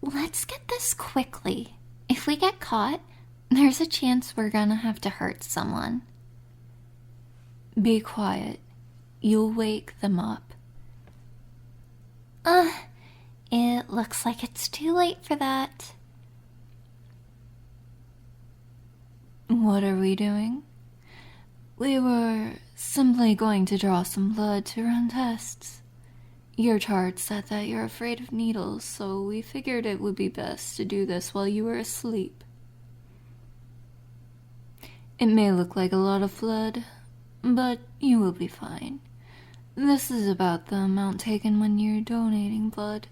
let's get this quickly. If we get caught, there's a chance we're gonna have to hurt someone. Be quiet. You'll wake them up. It looks like it's too late for that. What are we doing? We were simply going to draw some blood to run tests. Your chart said that you're afraid of needles, so we figured it would be best to do this while you were asleep. It may look like a lot of blood, but you will be fine. This is about the amount taken when you're donating blood.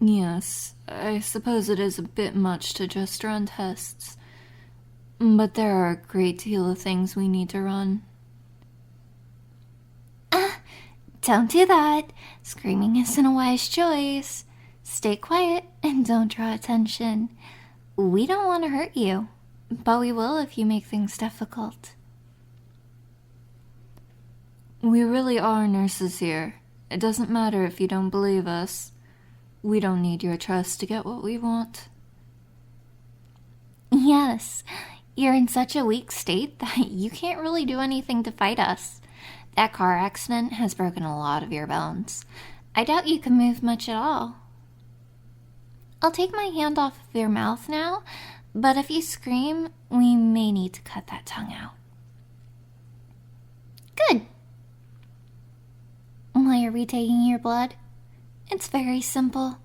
Yes, I suppose it is a bit much to just run tests, but there are a great deal of things we need to run. Don't do that. Screaming isn't a wise choice. Stay quiet and don't draw attention. We don't want to hurt you, but we will if you make things difficult. We really are nurses here. It doesn't matter if you don't believe us. We don't need your trust to get what we want. Yes, you're in such a weak state that you can't really do anything to fight us. That car accident has broken a lot of your bones. I doubt you can move much at all. I'll take my hand off of your mouth now, but if you scream, we may need to cut that tongue out. Good. Why are we taking your blood? It's very simple.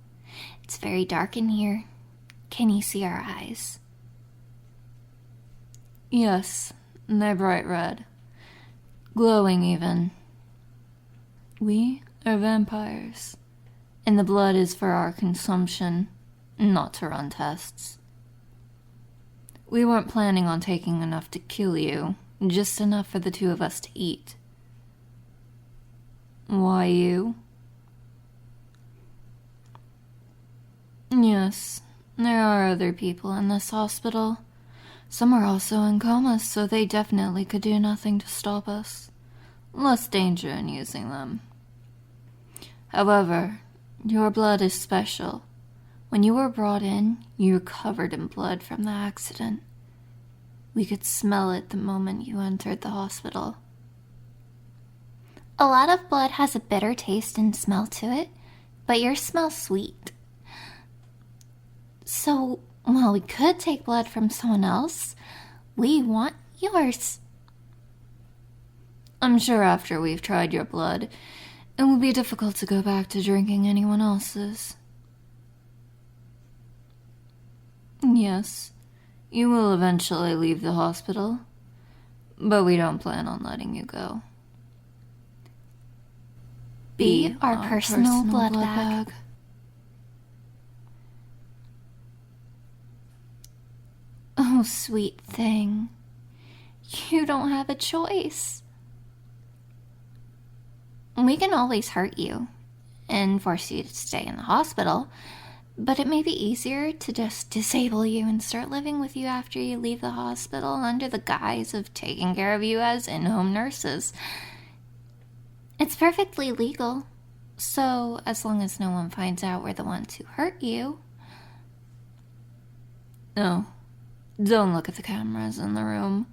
It's very dark in here. Can you see our eyes? Yes, they're bright red. Glowing even. We are vampires, and the blood is for our consumption, not to run tests. We weren't planning on taking enough to kill you, just enough for the two of us to eat. Why you? Yes, there are other people in this hospital. Some are also in comas, so they definitely could do nothing to stop us. Less danger in using them. However, your blood is special. When you were brought in, you were covered in blood from the accident. We could smell it the moment you entered the hospital. A lot of blood has a bitter taste and smell to it, but yours smells sweet. So, while we could take blood from someone else, we want yours. I'm sure after we've tried your blood, it will be difficult to go back to drinking anyone else's. Yes, you will eventually leave the hospital, but we don't plan on letting you go. Be our personal blood bag. Oh, sweet thing. You don't have a choice. We can always hurt you and force you to stay in the hospital, but it may be easier to just disable you and start living with you after you leave the hospital under the guise of taking care of you as in-home nurses. It's perfectly legal, so as long as no one finds out we're the ones who hurt you. No, don't look at the cameras in the room.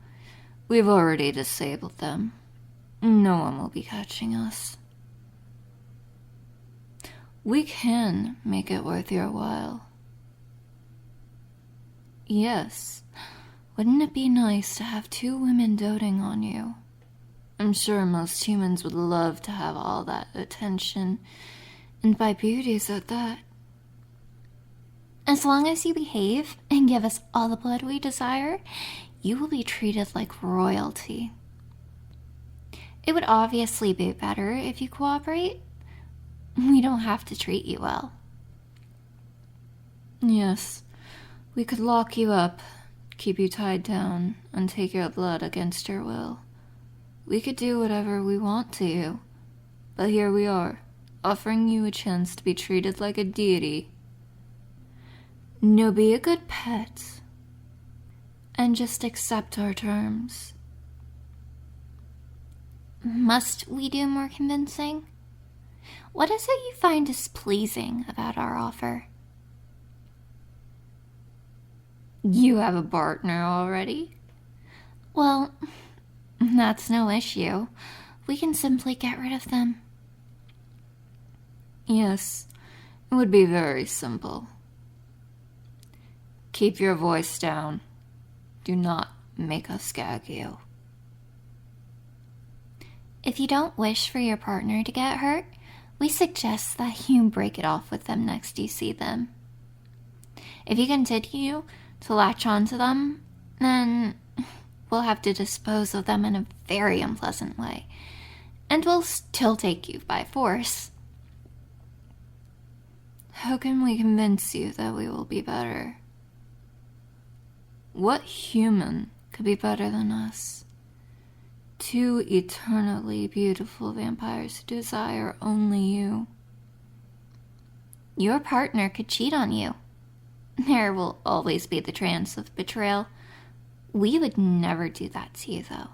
We've already disabled them. No one will be catching us. We can make it worth your while. Yes, wouldn't it be nice to have two women doting on you? I'm sure most humans would love to have all that attention, and by beauties at that. As long as you behave and give us all the blood we desire, you will be treated like royalty. It would obviously be better if you cooperate. We don't have to treat you well. Yes, we could lock you up, keep you tied down, and take your blood against your will. We could do whatever we want to you, but here we are, offering you a chance to be treated like a deity. No, be a good pet, and just accept our terms. Must we do more convincing? What is it you find displeasing about our offer? You have a partner already? Well, that's no issue. We can simply get rid of them. Yes, it would be very simple. Keep your voice down. Do not make us gag you. If you don't wish for your partner to get hurt, we suggest that you break it off with them next you see them. If you continue to latch onto them, then we'll have to dispose of them in a very unpleasant way, and we'll still take you by force. How can we convince you that we will be better? What human could be better than us? Two eternally beautiful vampires who desire only you. Your partner could cheat on you. There will always be the chance of betrayal. We would never do that to you, though.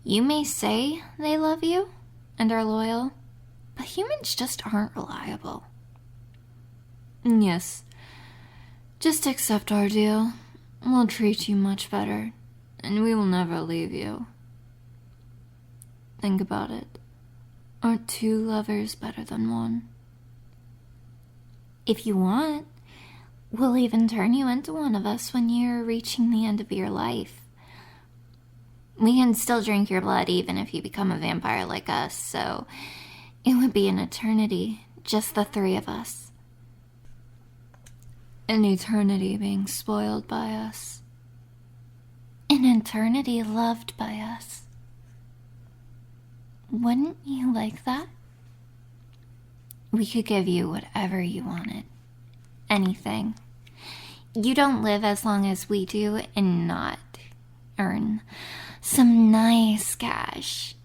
You may say they love you and are loyal, but humans just aren't reliable. Yes. Just accept our deal. We'll treat you much better, and we will never leave you. Think about it. Aren't two lovers better than one? If you want, we'll even turn you into one of us when you're reaching the end of your life. We can still drink your blood even if you become a vampire like us, so it would be an eternity, just the three of us. An eternity being spoiled by us. An eternity loved by us. Wouldn't you like that? We could give you whatever you wanted. Anything. You don't live as long as we do and not earn some nice cash.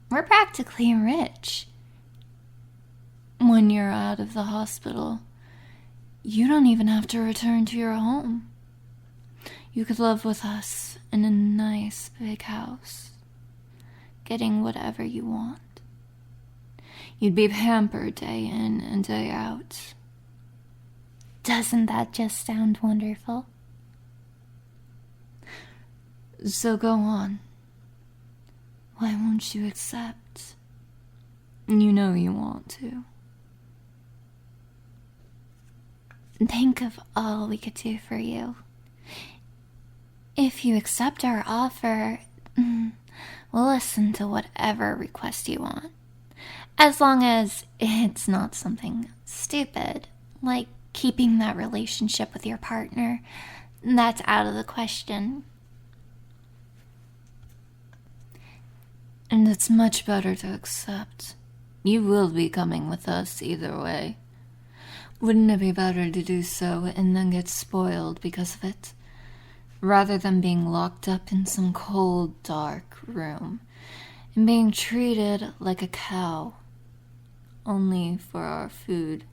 We're practically rich. When you're out of the hospital, you don't even have to return to your home. You could live with us in a nice big house, getting whatever you want. You'd be pampered day in and day out. Doesn't that just sound wonderful? So go on. Why won't you accept? You know you want to. Think of all we could do for you. If you accept our offer, we'll listen to whatever request you want. As long as it's not something stupid, like keeping that relationship with your partner. That's out of the question. And it's much better to accept. You will be coming with us either way. Wouldn't it be better to do so and then get spoiled because of it, rather than being locked up in some cold, dark room and being treated like a cow, only for our food?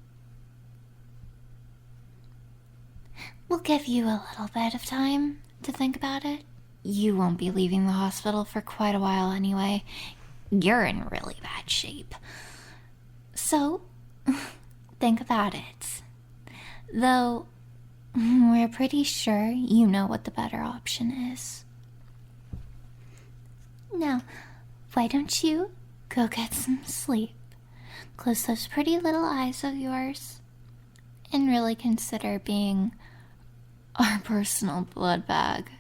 We'll give you a little bit of time to think about it. You won't be leaving the hospital for quite a while anyway. You're in really bad shape. So, think about it. Though, we're pretty sure you know what the better option is. Now, why don't you go get some sleep? Close those pretty little eyes of yours and really consider being our personal blood bag.